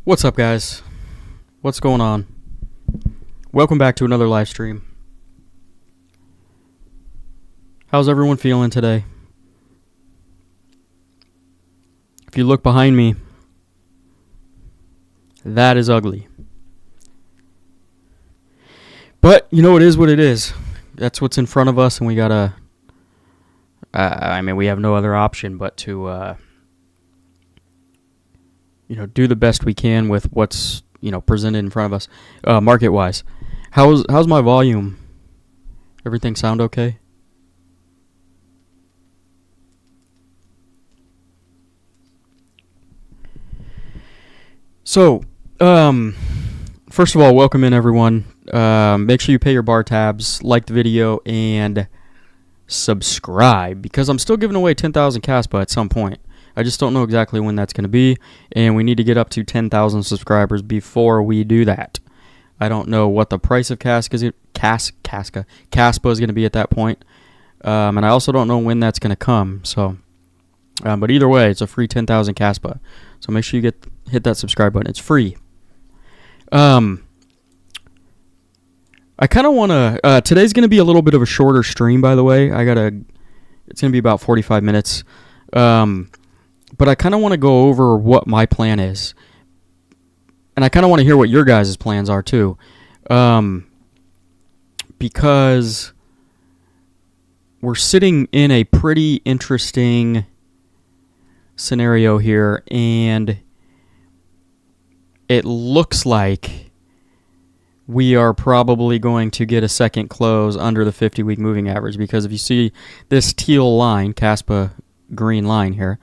What's up, guys? What's going on? Welcome back to another live stream. How's everyone feeling today? If you look behind me, that is ugly. But, you know, it is what it is. That's what's in front of us, and we gotta... we have no other option but to... do the best we can with what's, presented in front of us, market-wise. How's my volume? Everything sound okay? So, first of all, welcome in, everyone. Make sure you pay your bar tabs, like the video, and subscribe, because I'm still giving away 10,000 Caspa at some point. I just don't know exactly when that's going to be, and we need to get up to 10,000 subscribers before we do that. I don't know what the price of Caspa is going to be at that point, and I also don't know when that's going to come. So, but either way, it's a free 10,000 Caspa. So make sure you hit that subscribe button. It's free. I kind of want to. Today's going to be a little bit of a shorter stream, by the way. It's going to be about 45 minutes. But I kind of want to go over what my plan is. And I kind of want to hear what your guys' plans are, too. Because we're sitting in a pretty interesting scenario here. And it looks like we are probably going to get a second close under the 50-week moving average. Because if you see this teal line, Caspa green line here,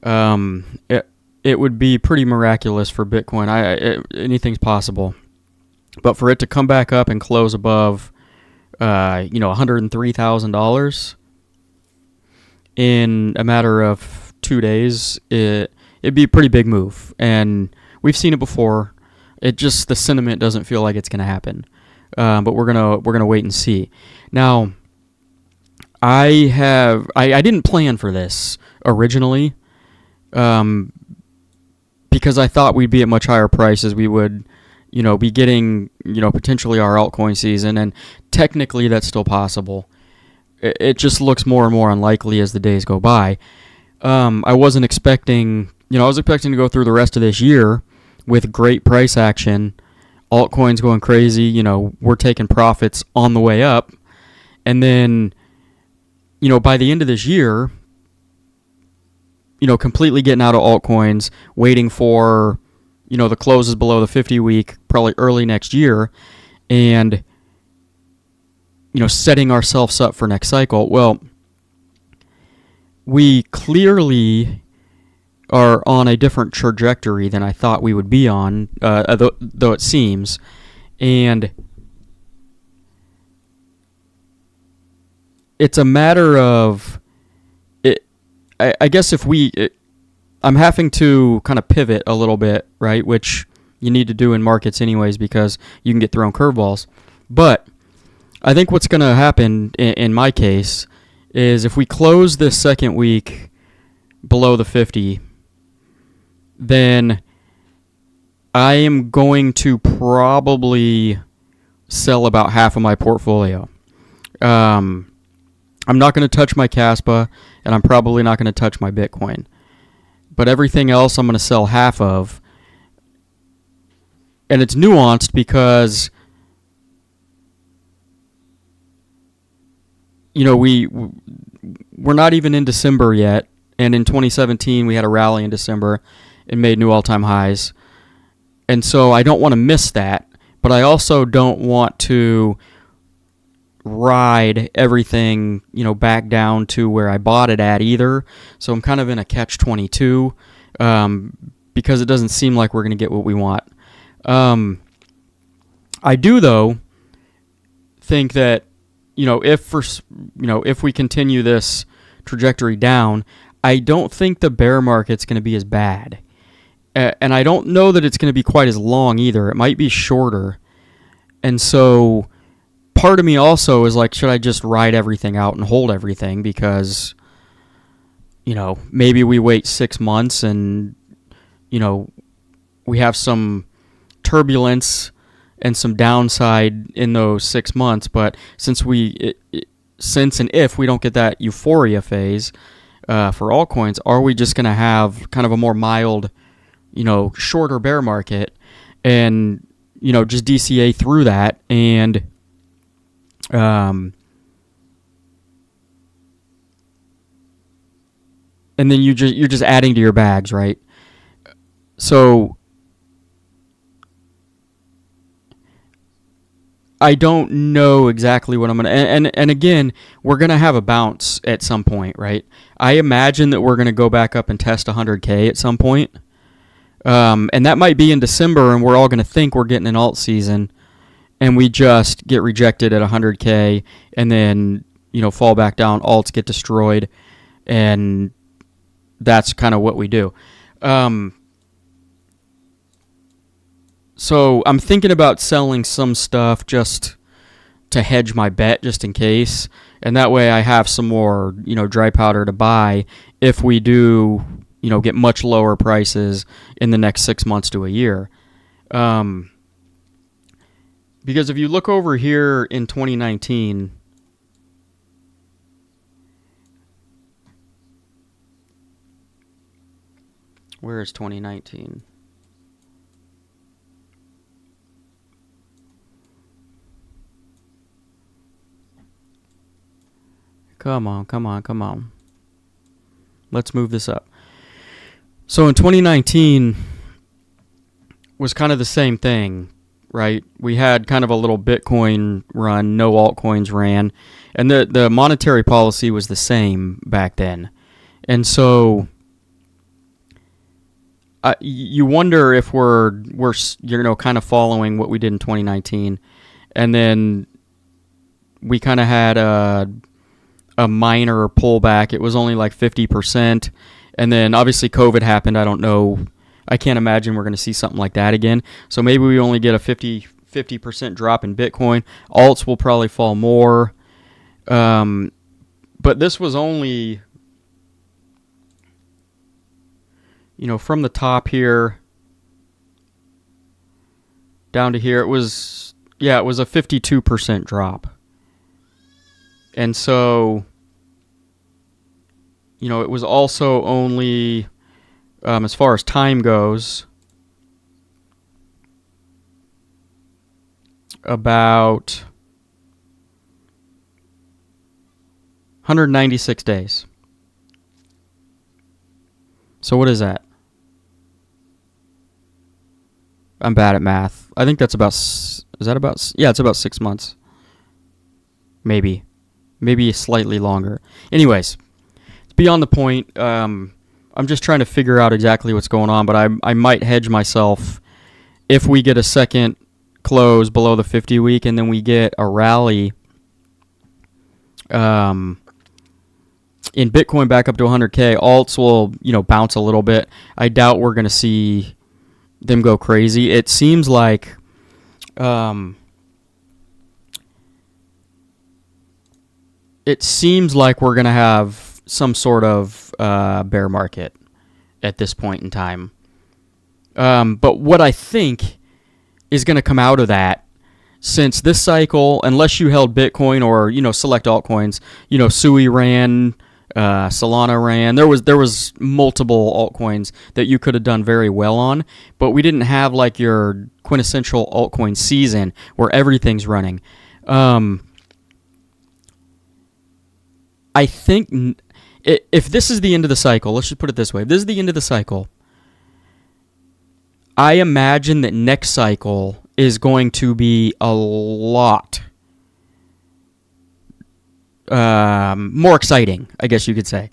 it would be pretty miraculous for Bitcoin. Anything's possible, but for it to come back up and close above, $103,000 in a matter of 2 days, it'd be a pretty big move. And we've seen it before. The sentiment doesn't feel like it's going to happen. But we're gonna wait and see. Now, I didn't plan for this originally. Because I thought we'd be at much higher prices. We would, be getting, potentially our altcoin season, and technically that's still possible. It just looks more and more unlikely as the days go by. I was expecting to go through the rest of this year with great price action, altcoins going crazy, we're taking profits on the way up, and then, by the end of this year, completely getting out of altcoins, waiting for, the closes below the 50-week, probably early next year, and, setting ourselves up for next cycle. Well, we clearly are on a different trajectory than I thought we would be on, though it seems, and it's a matter of... I guess I'm having to kind of pivot a little bit, right? Which you need to do in markets anyways, because you can get thrown curveballs. But I think what's going to happen in my case is if we close this second week below the 50, then I am going to probably sell about half of my portfolio. I'm not going to touch my Caspa, and I'm probably not going to touch my Bitcoin. But everything else I'm going to sell half of. And it's nuanced because, we're not even in December yet. And in 2017, we had a rally in December and made new all-time highs. And so I don't want to miss that. But I also don't want to ride everything, back down to where I bought it at either. So I'm kind of in a catch-22 because it doesn't seem like we're going to get what we want. I do, though, think that, if we continue this trajectory down, I don't think the bear market's going to be as bad. And I don't know that it's going to be quite as long either. It might be shorter. And so part of me also is like, should I just ride everything out and hold everything? Because, maybe we wait 6 months and, we have some turbulence and some downside in those 6 months. But since and if we don't get that euphoria phase for altcoins, are we just going to have kind of a more mild, shorter bear market, and just DCA through that, and and then you're just adding to your bags, right? So I don't know exactly what I'm gonna, and again, we're gonna have a bounce at some point, right? I imagine that we're gonna go back up and test 100K at some point, and that might be in December, and we're all gonna think we're getting an alt season, and we just get rejected at 100K, and then fall back down, alts get destroyed, and that's kind of what we do. So I'm thinking about selling some stuff just to hedge my bet, just in case, and that way I have some more, dry powder to buy if we do, get much lower prices in the next 6 months to a year. Because if you look over here in 2019, where is 2019? Come on. Let's move this up. So in 2019 was kind of the same thing, right? We had kind of a little Bitcoin run, no altcoins ran, and the monetary policy was the same back then. And so you wonder if we're kind of following what we did in 2019, and then we kind of had a minor pullback. It was only like 50%, and then obviously COVID happened. I don't know. I can't imagine we're going to see something like that again. So maybe we only get a 50% drop in Bitcoin. Alts will probably fall more. But this was only, from the top here down to here, it was a 52% drop. And so, it was also only, as far as time goes, about 196 days. So what is that? I'm bad at math. I think that's about, it's about 6 months. Maybe slightly longer. Anyways, it's beyond the point. I'm just trying to figure out exactly what's going on, but I might hedge myself if we get a second close below the 50-week, and then we get a rally in Bitcoin back up to 100K. Alts will, bounce a little bit. I doubt we're going to see them go crazy. It seems like we're going to have some sort of bear market at this point in time. But what I think is going to come out of that, since this cycle, unless you held Bitcoin or, select altcoins, Sui ran, Solana ran. There was multiple altcoins that you could have done very well on, but we didn't have like your quintessential altcoin season where everything's running. I think if this is the end of the cycle, let's just put it this way. If this is the end of the cycle, I imagine that next cycle is going to be a lot more exciting, I guess you could say.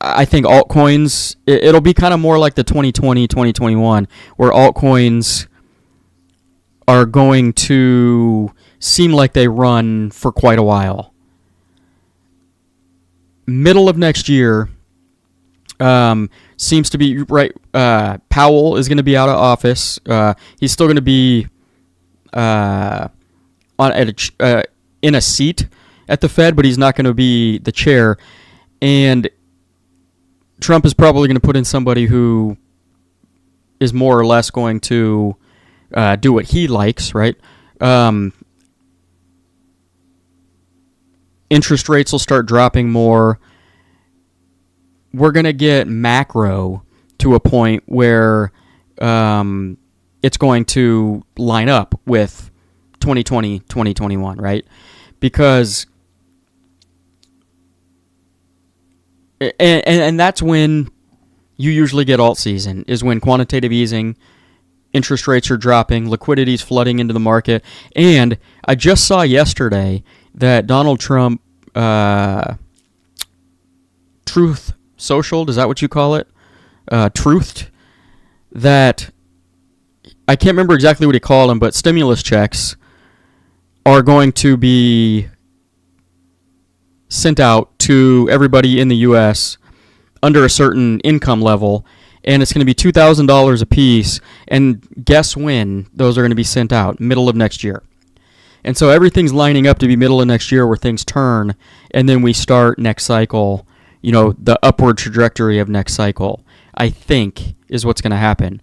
I think altcoins, it'll be kind of more like the 2020, 2021, where altcoins are going to seem like they run for quite a while. Middle of next year seems to be right. Powell is going to be out of office. He's still going to be in a seat at the Fed, but he's not going to be the chair. And Trump is probably going to put in somebody who is more or less going to do what he likes, right? Interest rates will start dropping more. We're going to get macro to a point where it's going to line up with 2020, 2021, right? Because and that's when you usually get alt season, is when quantitative easing, interest rates are dropping, liquidity's flooding into the market. And I just saw yesterday that Donald Trump, Truth Social, is that what you call it? Truthed that, I can't remember exactly what he called them, but stimulus checks are going to be sent out to everybody in the U.S. under a certain income level, and it's going to be $2,000 a piece, and guess when those are going to be sent out? Middle of next year. And so everything's lining up to be middle of next year where things turn, and then we start next cycle, the upward trajectory of next cycle, I think, is what's going to happen.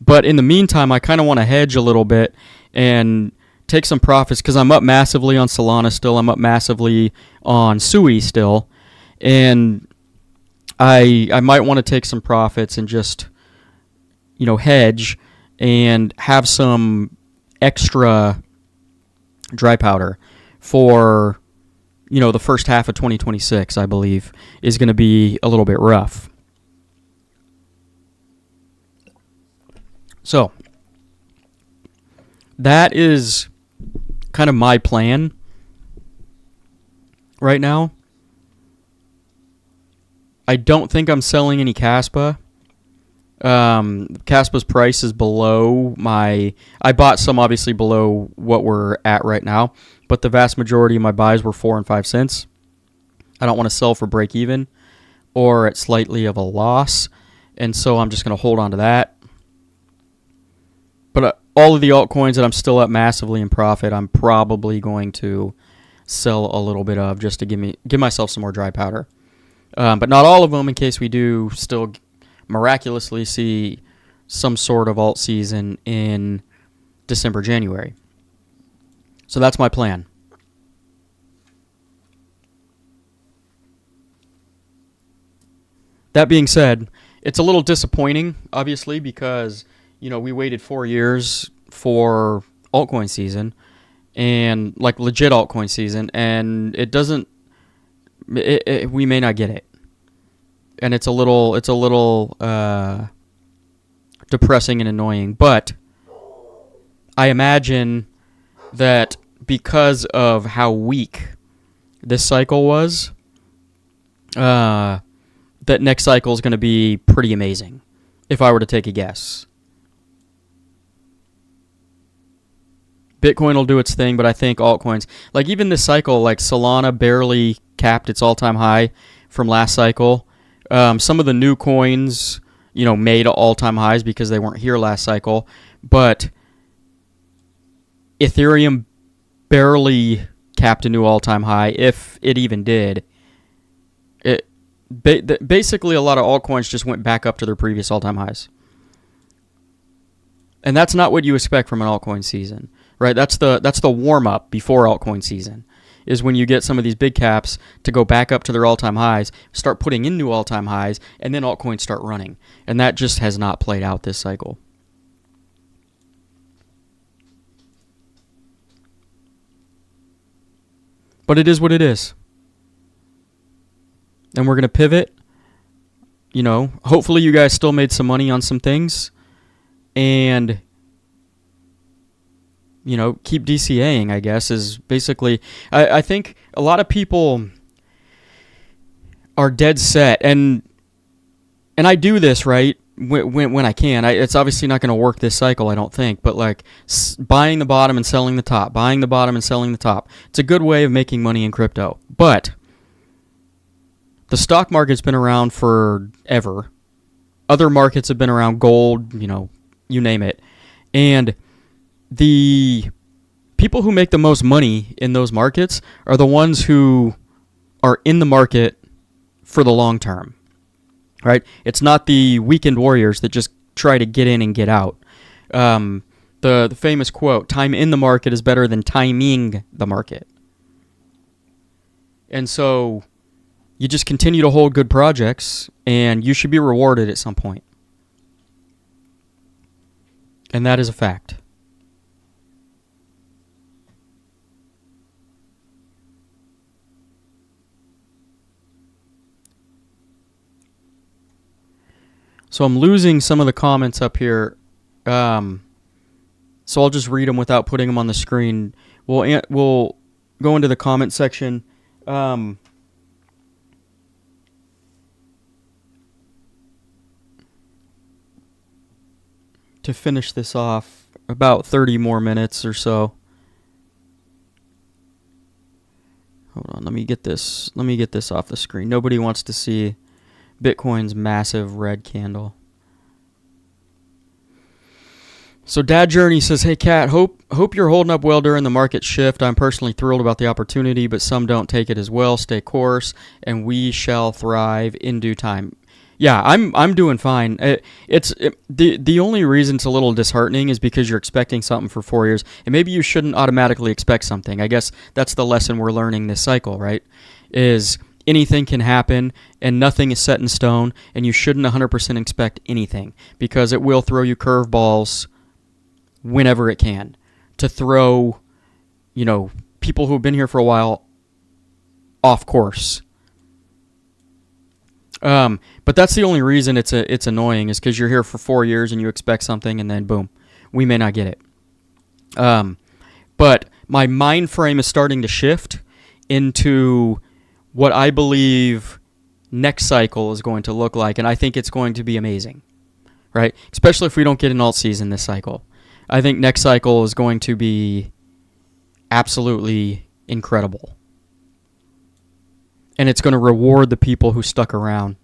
But in the meantime, I kind of want to hedge a little bit and take some profits, because I'm up massively on Solana still. I'm up massively on Sui still. And I might want to take some profits and just, hedge and have some extra dry powder for, the first half of 2026, I believe, is going to be a little bit rough. So, that is kind of my plan right now. I don't think I'm selling any Kaspa. Kaspa's price is below I bought some obviously below what we're at right now, but the vast majority of my buys were 4 and 5 cents. I don't want to sell for break even or at slightly of a loss, and so I'm just going to hold on to that. But all of the altcoins that I'm still up massively in profit, I'm probably going to sell a little bit of, just to give myself some more dry powder. But not all of them, in case we do still miraculously see some sort of alt season in December, January. So that's my plan. That being said, it's a little disappointing, obviously, because we waited 4 years for altcoin season, and like legit altcoin season, and it doesn't. We may not get it, and it's a little depressing and annoying. But I imagine that because of how weak this cycle was, that next cycle is going to be pretty amazing, if I were to take a guess. Bitcoin will do its thing, but I think altcoins, like even this cycle, like Solana barely capped its all-time high from last cycle. Some of the new coins, made all-time highs because they weren't here last cycle, but Ethereum barely capped a new all-time high, if it even did. Basically, a lot of altcoins just went back up to their previous all-time highs. And that's not what you expect from an altcoin season, right? That's the warm-up before altcoin season, is when you get some of these big caps to go back up to their all-time highs, start putting in new all-time highs, and then altcoins start running. And that just has not played out this cycle. But it is what it is. And we're going to pivot. Hopefully you guys still made some money on some things. And, keep DCAing, I guess, is basically... I think a lot of people are dead set. And I do this, right, when I can. It's obviously not going to work this cycle, I don't think. But, like, buying the bottom and selling the top. Buying the bottom and selling the top. It's a good way of making money in crypto. But the stock market's been around forever. Other markets have been around, gold, you name it. And the people who make the most money in those markets are the ones who are in the market for the long term, right? It's not the weekend warriors that just try to get in and get out. The famous quote, time in the market is better than timing the market. And so you just continue to hold good projects, and you should be rewarded at some point. And that is a fact. So I'm losing some of the comments up here. So I'll just read them without putting them on the screen. We'll go into the comment section. To finish this off, about 30 more minutes or so. Hold on, let me get this off the screen. Nobody wants to see Bitcoin's massive red candle. So Dad Journey says, "Hey Kat, hope you're holding up well during the market shift. I'm personally thrilled about the opportunity, but some don't take it as well. Stay course, and we shall thrive in due time." Yeah, I'm doing fine. The only reason it's a little disheartening is because you're expecting something for 4 years, and maybe you shouldn't automatically expect something. I guess that's the lesson we're learning this cycle, right? Is anything can happen, and nothing is set in stone, and you shouldn't 100% expect anything, because it will throw you curveballs whenever it can, to throw, people who've been here for a while off course. But that's the only reason it's annoying, is because you're here for 4 years and you expect something, and then boom, we may not get it. But my mind frame is starting to shift into what I believe next cycle is going to look like, and I think it's going to be amazing, right? Especially if we don't get an alt season this cycle. I think next cycle is going to be absolutely incredible. And it's going to reward the people who stuck around.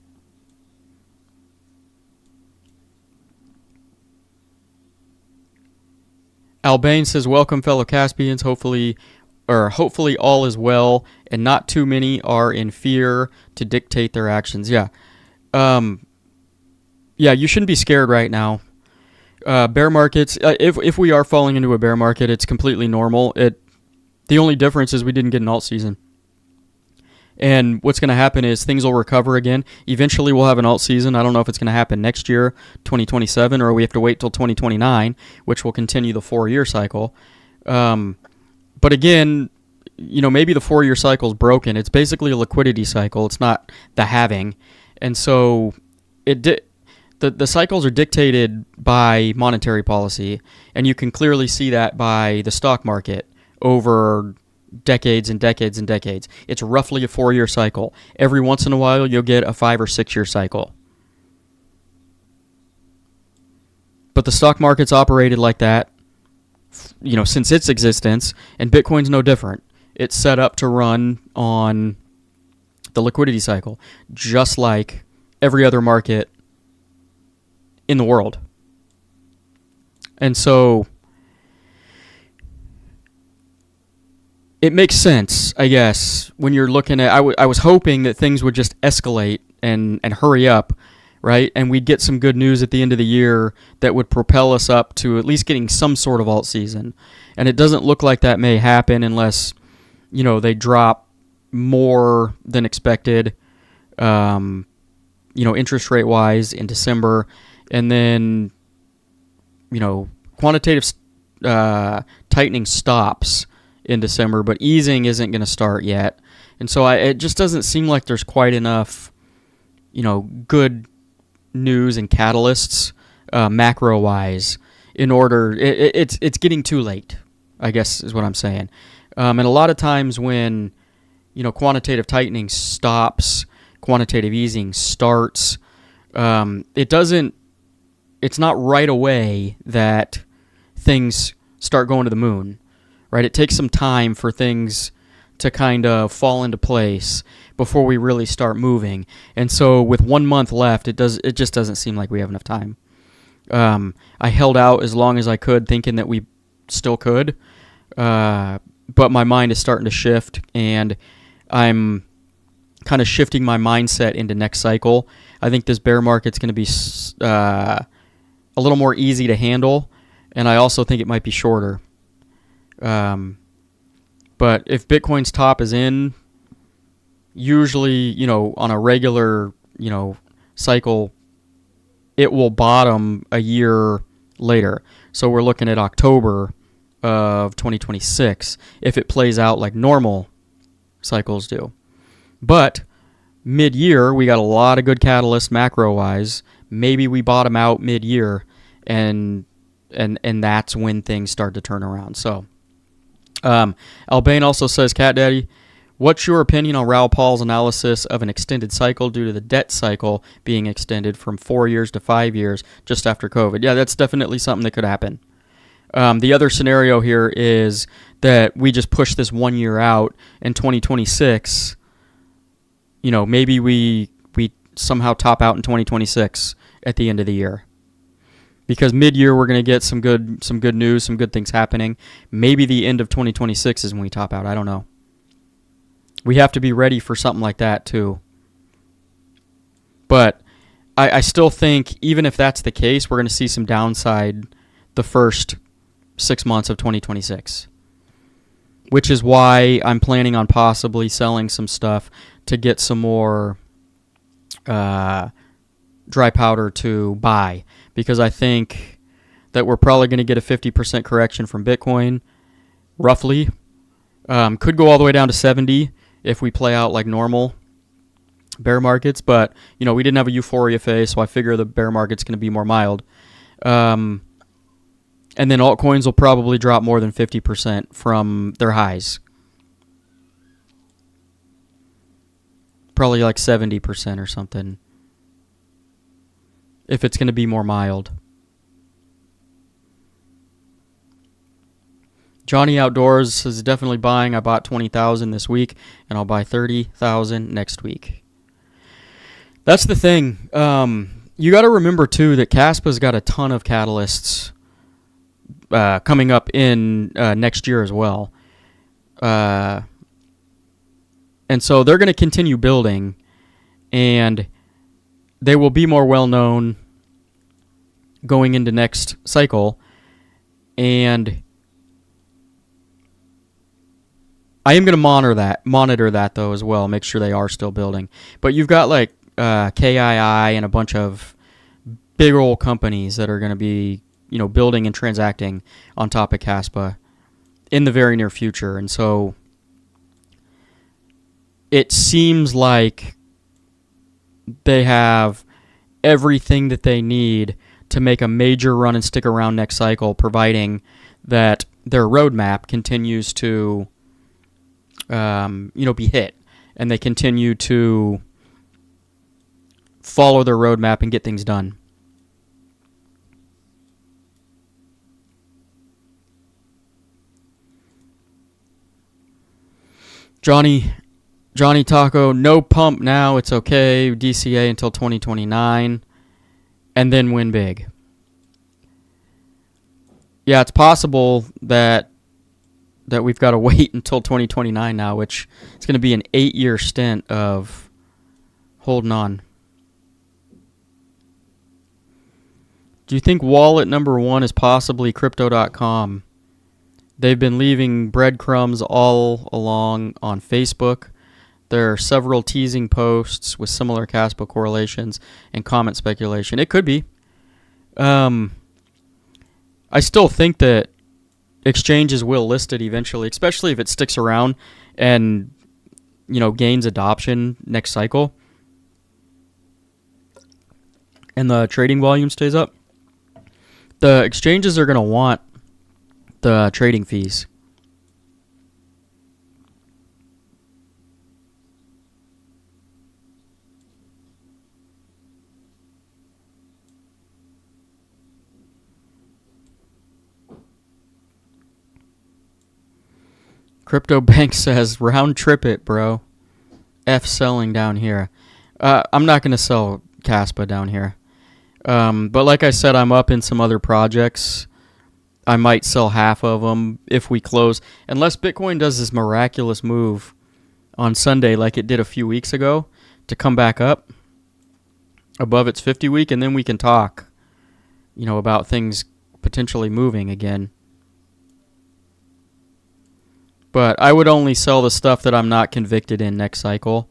Albane says, "Welcome, fellow Caspians. Hopefully all is well, and not too many are in fear to dictate their actions." Yeah. You shouldn't be scared right now. Bear markets, if we are falling into a bear market, it's completely normal. The only difference is we didn't get an alt season. And what's going to happen is things will recover again. Eventually we'll have an alt season. I don't know if it's going to happen next year, 2027, or we have to wait till 2029, which will continue the 4-year cycle. But again, maybe the 4-year cycle is broken. It's basically a liquidity cycle. It's not the halving. And so the cycles are dictated by monetary policy, and you can clearly see that by the stock market over decades and decades and decades. It's roughly a 4-year cycle. Every once in a while, you'll get a 5 or 6-year cycle. But the stock market's operated like that, since its existence, and Bitcoin's no different. It's set up to run on the liquidity cycle, just like every other market in the world. And so it makes sense, I guess, when you're looking at... I was hoping that things would just escalate and hurry up, right? And we'd get some good news at the end of the year that would propel us up to at least getting some sort of alt season. And it doesn't look like that may happen unless, they drop more than expected, interest rate-wise in December. And then, quantitative tightening stops in December, but easing isn't going to start yet. And so it just doesn't seem like there's quite enough, good news and catalysts, macro-wise, in order... It's getting too late, I guess is what I'm saying. And a lot of times when, quantitative tightening stops, quantitative easing starts, it's not right away that things start going to the moon. Right, it takes some time for things to kind of fall into place before we really start moving. And so with 1 month left, it just doesn't seem like we have enough time. I held out as long as I could, thinking that we still could, but my mind is starting to shift, and I'm kind of shifting my mindset into next cycle. I think this bear market's going to be a little more easy to handle, and I also think it might be shorter. But if Bitcoin's top is in, usually, on a regular, cycle, it will bottom a year later. So we're looking at October of 2026 if it plays out like normal cycles do. But mid-year, we got a lot of good catalysts macro-wise. Maybe we bottom out mid-year, and that's when things start to turn around. So, Albane also says, Cat Daddy, what's your opinion on Raoul Paul's analysis of an extended cycle due to the debt cycle being extended from 4 years to 5 years just after COVID? Yeah, that's definitely something that could happen. The other scenario here is that we just push this 1 year out in 2026. Maybe we somehow top out in 2026 at the end of the year. Because mid-year we're going to get some good news, some good things happening. Maybe the end of 2026 is when we top out. I don't know. We have to be ready for something like that too. But I still think even if that's the case, we're going to see some downside the first 6 months of 2026. Which is why I'm planning on possibly selling some stuff to get some more dry powder to buy. Because I think that we're probably going to get a 50% correction from Bitcoin, roughly. Could go all the way down to 70 if we play out like normal bear markets. But, we didn't have a euphoria phase, so I figure the bear market's going to be more mild. And then altcoins will probably drop more than 50% from their highs. Probably like 70% or something. If it's going to be more mild. Johnny Outdoors is definitely buying. I bought 20,000 this week, and I'll buy 30,000 next week. That's the thing. You got to remember, too, that Kaspa's got a ton of catalysts coming up in next year as well. And so they're going to continue building, and they will be more well-known going into next cycle. And I am going to monitor that, though, as well, make sure they are still building. But you've got, like, KII and a bunch of big old companies that are going to be, building and transacting on top of Kaspa in the very near future. And so it seems like they have everything that they need to make a major run and stick around next cycle, providing that their roadmap continues to, be hit, and they continue to follow their roadmap and get things done. Johnny Taco, no pump now, it's okay. DCA until 2029, and then win big. Yeah, it's possible that we've got to wait until 2029 now, which it's going to be an 8-year stint of holding on. Do you think wallet number one is possibly Crypto.com? They've been leaving breadcrumbs all along on Facebook. There are several teasing posts with similar Kaspa correlations and comment speculation. It could be. I still think that exchanges will list it eventually, especially if it sticks around and, gains adoption next cycle and the trading volume stays up. The exchanges are going to want the trading fees. Crypto Bank says, round trip it, bro. F selling down here. I'm not going to sell Kaspa down here. But like I said, I'm up in some other projects. I might sell half of them if we close. Unless Bitcoin does this miraculous move on Sunday like it did a few weeks ago to come back up above its 50-week, and then we can talk. about things potentially moving again. But I would only sell the stuff that I'm not convicted in next cycle.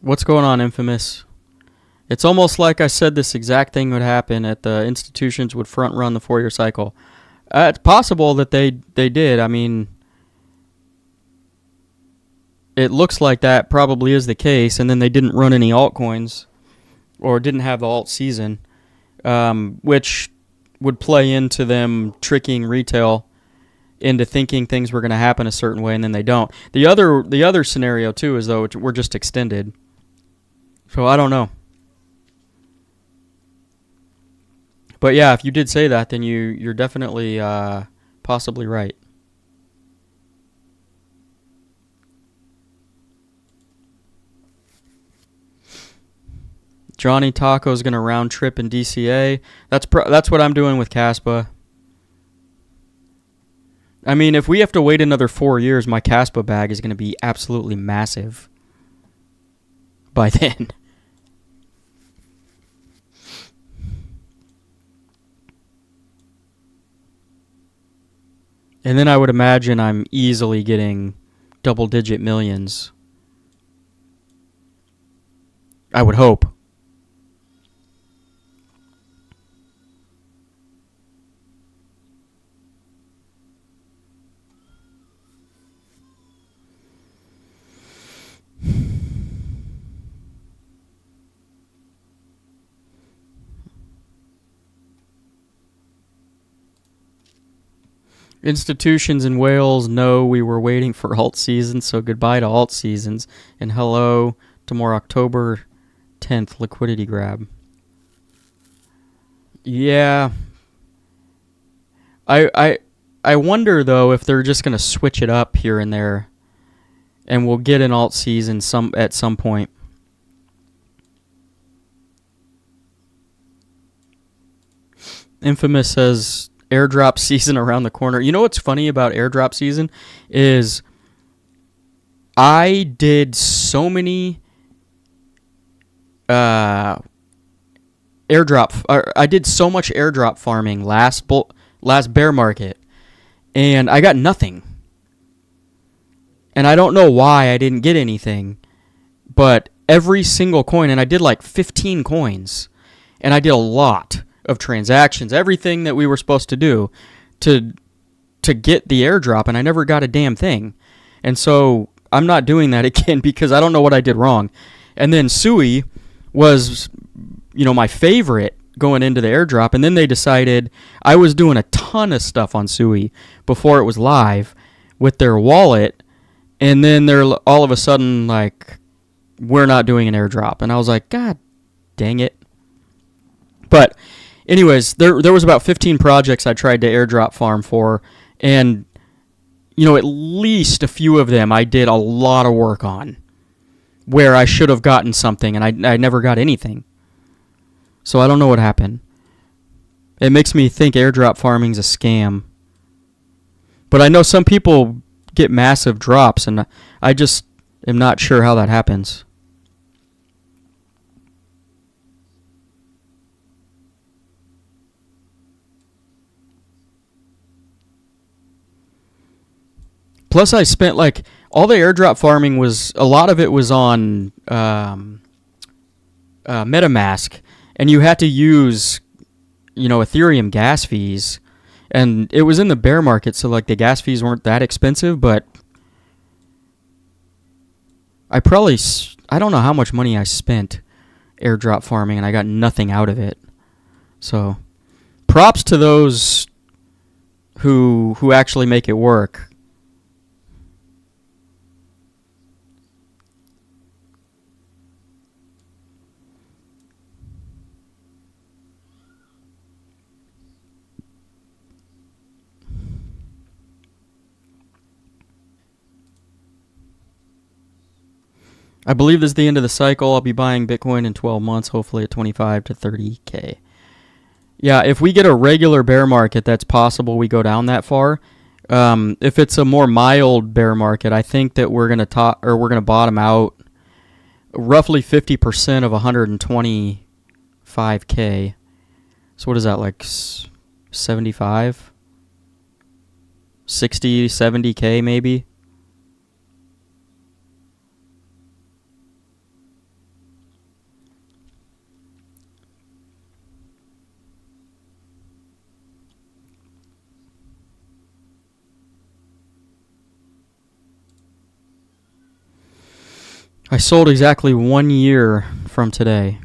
What's going on, Infamous? It's almost like I said this exact thing would happen at the institutions would front run the 4-year cycle. It's possible that they did. I mean, it looks like that probably is the case, and then they didn't run any altcoins or didn't have the alt season, which would play into them tricking retail into thinking things were going to happen a certain way, and then they don't. The other scenario too is though we're just extended. So I don't know. But yeah, if you did say that, then you're definitely possibly right. Johnny Taco's gonna round trip in DCA. That's what I'm doing with Caspa. I mean, if we have to wait another 4 years, my Caspa bag is gonna be absolutely massive by then. And then I would imagine I'm easily getting double-digit millions. I would hope. Institutions in Wales know we were waiting for alt season, so goodbye to alt seasons and hello to more October 10th liquidity grab. Yeah, I I I wonder though if they're just gonna switch it up here and there, and we'll get an alt season at some point. Infamous says airdrop season around the corner. You know what's funny about airdrop season is I did so many I did so much airdrop farming last bear market, and I got nothing. And I don't know why I didn't get anything, but every single coin, and I did like 15 coins, and I did a lot of transactions, everything that we were supposed to do to get the airdrop, and I never got a damn thing. And so I'm not doing that again because I don't know what I did wrong. And then Sui was, my favorite going into the airdrop, and then they decided I was doing a ton of stuff on Sui before it was live with their wallet, and then they're all of a sudden like, we're not doing an airdrop. And I was like, God dang it. But anyways, there was about 15 projects I tried to airdrop farm for, and at least a few of them I did a lot of work on where I should have gotten something, and I never got anything. So I don't know what happened. It makes me think airdrop farming's a scam. But I know some people get massive drops, and I just am not sure how that happens. Plus, I spent all the airdrop farming was a lot of it was on MetaMask, and you had to use Ethereum gas fees, and it was in the bear market, so the gas fees weren't that expensive, but I don't know how much money I spent airdrop farming, and I got nothing out of it. So props to those who actually make it work. I believe this is the end of the cycle. I'll be buying Bitcoin in 12 months, hopefully at 25 to 30K. Yeah, if we get a regular bear market, that's possible we go down that far. If it's a more mild bear market, I think that we're gonna bottom out roughly 50% of 125K. So what is that, like 75? 60, 70K maybe? I sold exactly 1 year from today.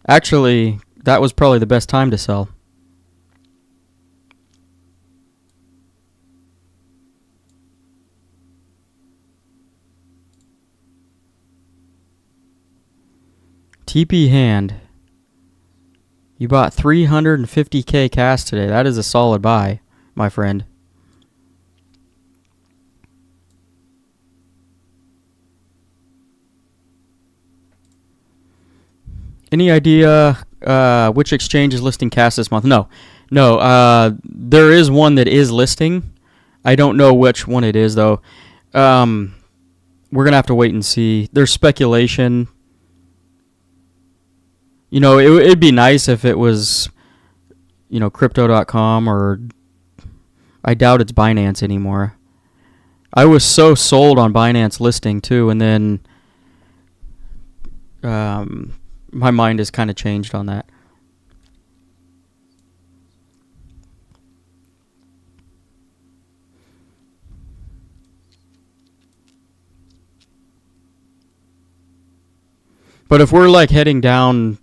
Actually, that was probably the best time to sell. TP hand. You bought 350K cash today. That is a solid buy, my friend. Any idea which exchange is listing cash this month? No. There is one that is listing. I don't know which one it is, though. We're going to have to wait and see. There's speculation. You know, it'd be nice if it was, Crypto.com, or I doubt it's Binance anymore. I was so sold on Binance listing, too, and then my mind has kind of changed on that. But if we're like heading down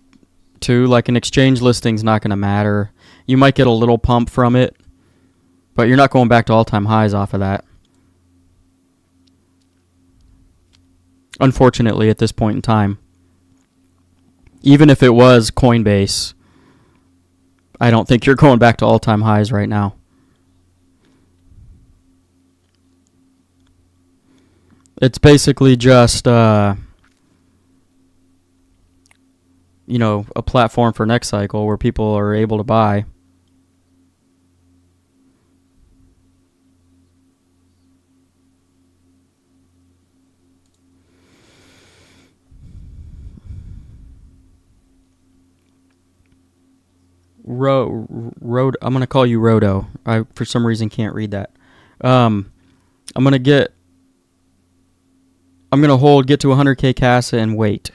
to like an exchange listing's not going to matter. You might get a little pump from it, but you're not going back to all-time highs off of that. Unfortunately, at this point in time. Even if it was Coinbase, I don't think you're going back to all-time highs right now. It's basically just, a platform for next cycle where people are able to buy. I'm going to call you Rodo. I, for some reason, can't read that. I'm going to hold, get to 100K CASA and wait.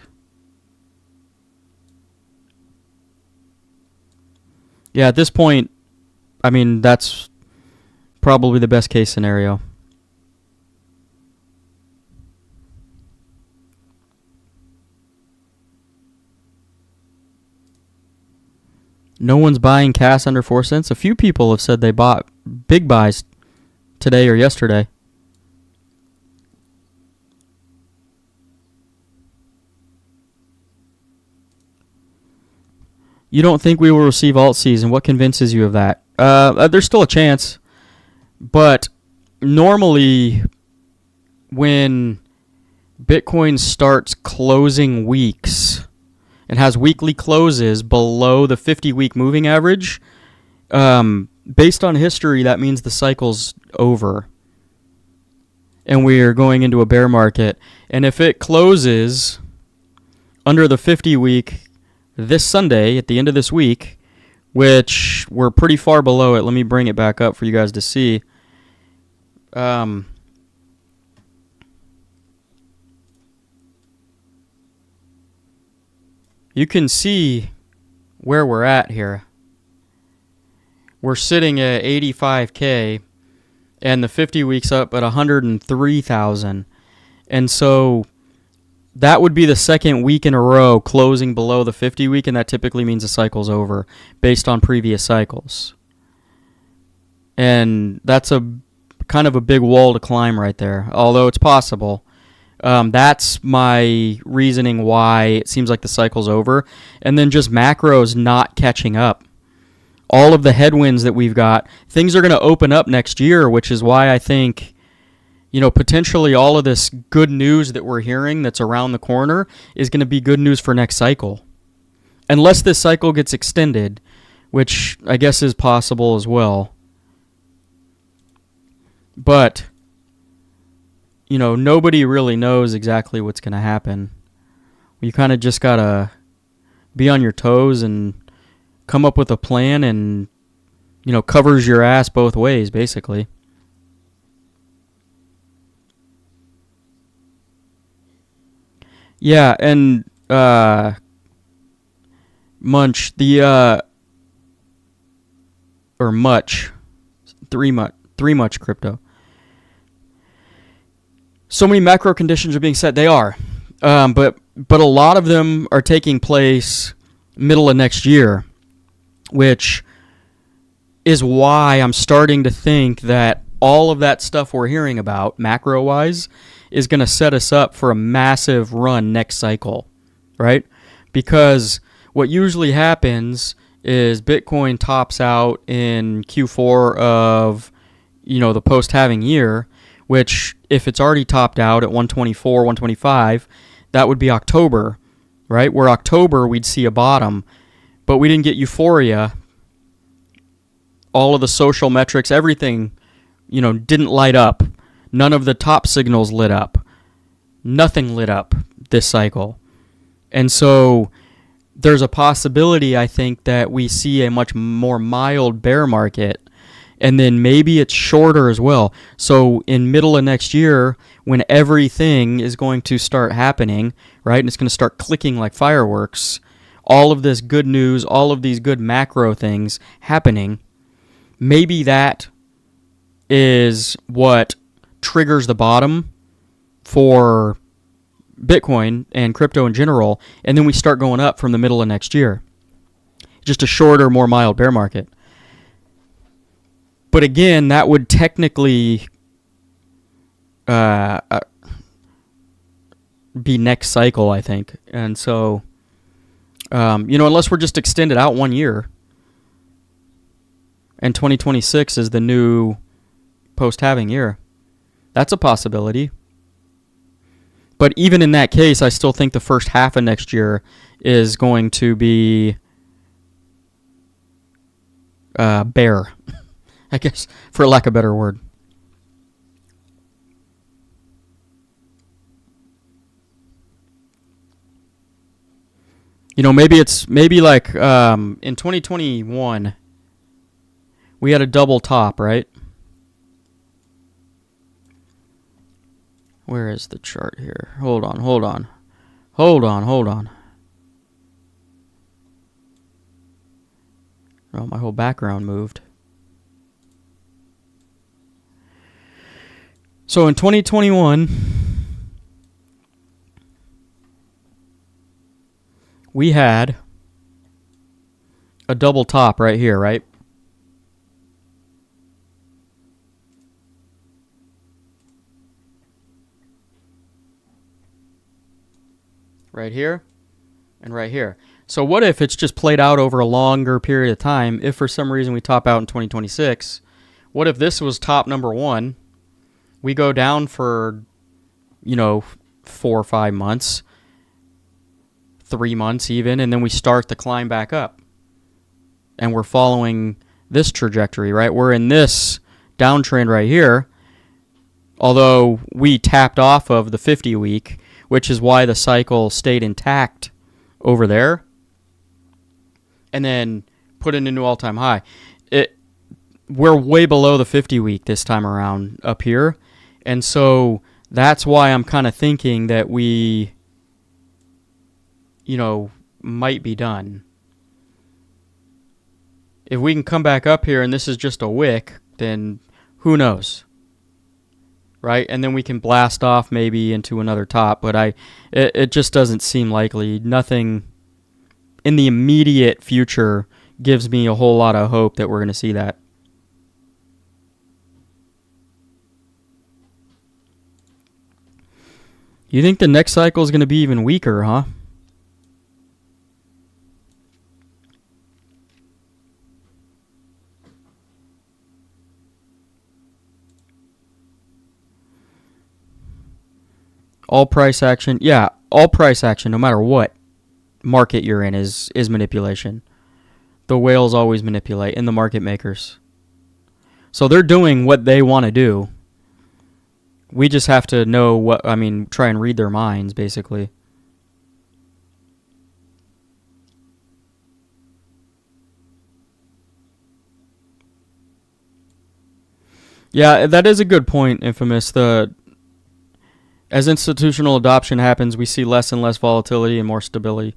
Yeah, at this point, I mean, that's probably the best case scenario. No one's buying CAS under 4 cents. A few people have said they bought big buys today or yesterday. You don't think we will receive alt season? What convinces you of that? There's still a chance, but normally when Bitcoin starts closing weeks and has weekly closes below the 50-week moving average, based on history, that means the cycle's over and we are going into a bear market. And if it closes under the 50-week this Sunday at the end of this week, which we're pretty far below it. Let me bring it back up for you guys to see. You can see where we're at here. We're sitting at 85K, and the 50 weeks up at 103,000. And so that would be the second week in a row closing below the 50 week, and that typically means the cycle's over based on previous cycles. And that's a kind of a big wall to climb right there, although it's possible. That's my reasoning why it seems like the cycle's over. And then just macros not catching up. All of the headwinds that we've got, things are going to open up next year, which is why I think, Potentially all of this good news that we're hearing that's around the corner is going to be good news for next cycle. Unless this cycle gets extended, which I guess is possible as well. But, nobody really knows exactly what's going to happen. You kind of just got to be on your toes and come up with a plan and, covers your ass both ways, basically. Yeah, and Munch, or Much, three much crypto. So many macro conditions are being set. They are, but a lot of them are taking place middle of next year, which is why I'm starting to think that all of that stuff we're hearing about, macro-wise, is going to set us up for a massive run next cycle, right? Because what usually happens is Bitcoin tops out in Q4 of, the post-halving year, which if it's already topped out at 124, 125, that would be October, right? Where October we'd see a bottom, but we didn't get euphoria. All of the social metrics, everything, didn't light up. None of the top signals lit up. Nothing lit up this cycle. And so there's a possibility, I think, that we see a much more mild bear market, and then maybe it's shorter as well. So in middle of next year, when everything is going to start happening, right, and it's going to start clicking like fireworks, all of this good news, all of these good macro things happening, maybe that is what triggers the bottom for Bitcoin and crypto in general, and then we start going up from the middle of next year. Just a shorter, more mild bear market. But again, that would technically be next cycle, I think. And so, unless we're just extended out 1 year, and 2026 is the new post-halving year. That's a possibility. But even in that case, I still think the first half of next year is going to be bear, I guess, for lack of a better word. Maybe like in 2021, we had a double top, right? Where is the chart here? Hold on. Oh, my whole background moved. So in 2021, we had a double top right here, right? Right here and right here. So what if it's just played out over a longer period of time? If for some reason we top out in 2026, what if this was top number one? We go down for, 4 or 5 months, 3 months even, and then we start the climb back up. And we're following this trajectory, right? We're in this downtrend right here, although we tapped off of the 50-week, which is why the cycle stayed intact over there, and then put in a new all-time high. We're way below the 50-week this time around up here, and so that's why I'm kind of thinking that we, might be done. If we can come back up here and this is just a wick, then who knows? Right? And then we can blast off maybe into another top, but it just doesn't seem likely. Nothing in the immediate future gives me a whole lot of hope that we're going to see that. You think the next cycle is going to be even weaker, huh? All price action. Yeah, all price action, no matter what market you're in, is manipulation. The whales always manipulate, and the market makers. So they're doing what they want to do. We just have to know try and read their minds, basically. Yeah, that is a good point, Infamous. As institutional adoption happens, we see less and less volatility and more stability.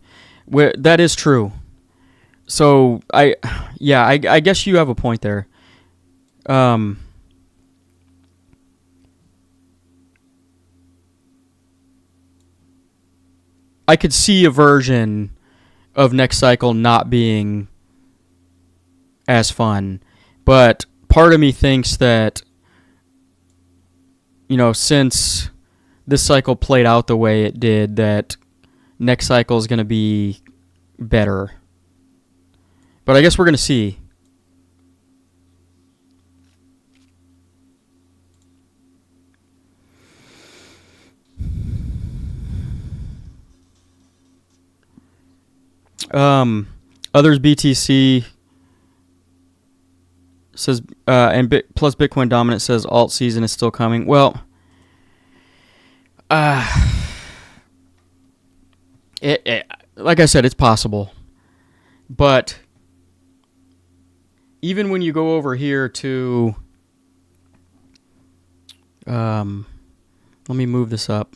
That is true. So I guess you have a point there. I could see a version of next cycle not being as fun, but part of me thinks that, since this cycle played out the way it did, that next cycle is going to be better. But I guess we're going to see. Others BTC says, plus Bitcoin Dominant says alt season is still coming. Well, like I said, it's possible. But even when you go over here to, let me move this up.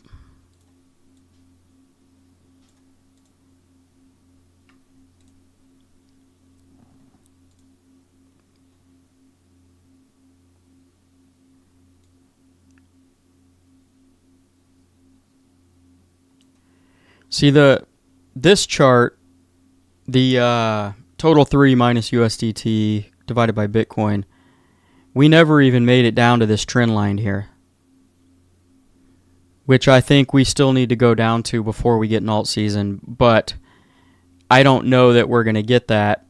See this chart, the total 3 minus USDT divided by Bitcoin, we never even made it down to this trend line here, which I think we still need to go down to before we get an alt season, but I don't know that we're going to get that.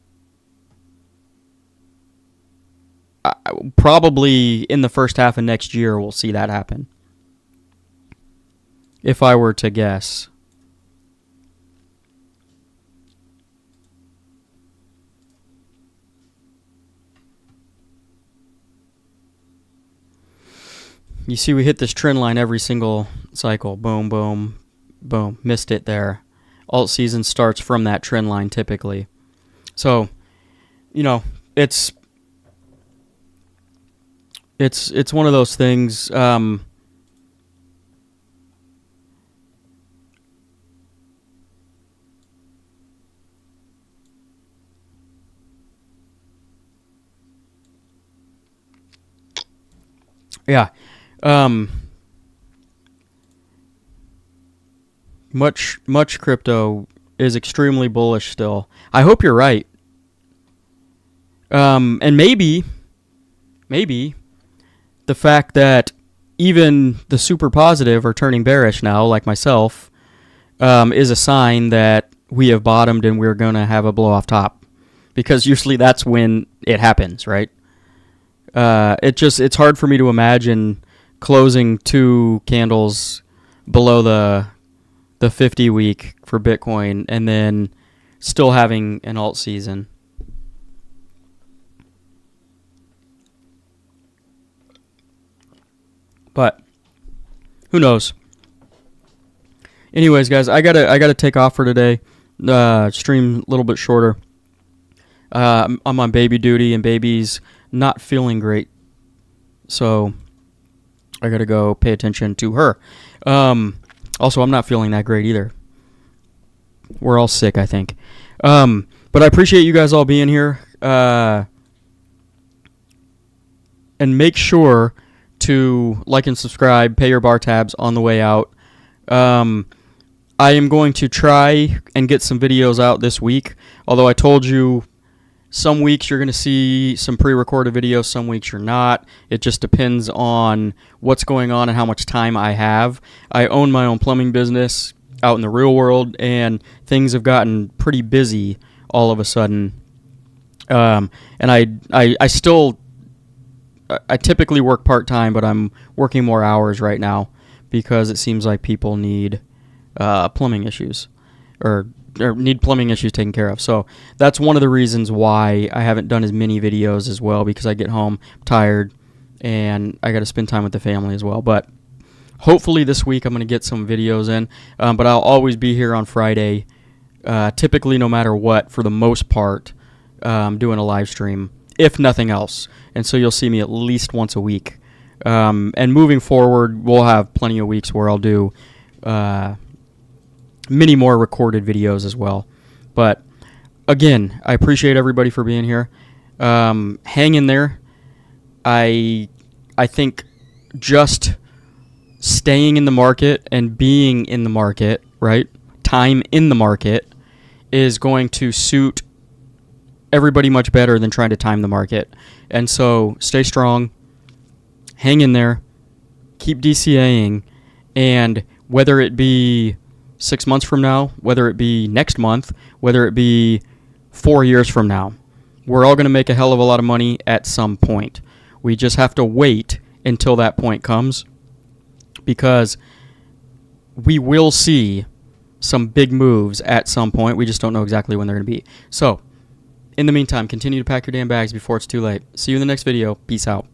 Probably in the first half of next year we'll see that happen, if I were to guess. You see we hit this trend line every single cycle. Boom, boom, boom. Missed it there. Alt season starts from that trend line typically. So, it's one of those things. Yeah. Much crypto is extremely bullish still. I hope you're right. And maybe the fact that even the super positive are turning bearish now, like myself, is a sign that we have bottomed and we're going to have a blow off top. Because usually that's when it happens, right? It's hard for me to imagine closing 2 candles below the 50 week for Bitcoin and then still having an alt season. But who knows? Anyways, guys, I gotta take off for today. Stream a little bit shorter. I'm on baby duty, and baby's not feeling great, so I gotta go pay attention to her. Also, I'm not feeling that great either. We're all sick, I think. But I appreciate you guys all being here. And make sure to like and subscribe, pay your bar tabs on the way out. I am going to try and get some videos out this week, although I told you some weeks you're going to see some pre-recorded videos, some weeks you're not. It just depends on what's going on and how much time I have. I own my own plumbing business out in the real world, and things have gotten pretty busy all of a sudden. And I still typically work part-time, but I'm working more hours right now. because it seems like people need plumbing issues or need plumbing issues taken care of. So that's one of the reasons why I haven't done as many videos as well, because I get home tired and I got to spend time with the family as well. But hopefully this week I'm going to get some videos in, but I'll always be here on Friday, typically no matter what, for the most part, doing a live stream, if nothing else. And so you'll see me at least once a week. And moving forward, we'll have plenty of weeks where I'll do many more recorded videos as well. But again, I appreciate everybody for being here. Hang in there. I think just staying in the market and being in the market, right? Time in the market is going to suit everybody much better than trying to time the market. And so stay strong, hang in there, keep DCAing, and whether it be 6 months from now, whether it be next month, whether it be 4 years from now, we're all going to make a hell of a lot of money at some point. We just have to wait until that point comes, because we will see some big moves at some point. We just don't know exactly when they're going to be. So, in the meantime, continue to pack your damn bags before it's too late. See you in the next video. Peace out.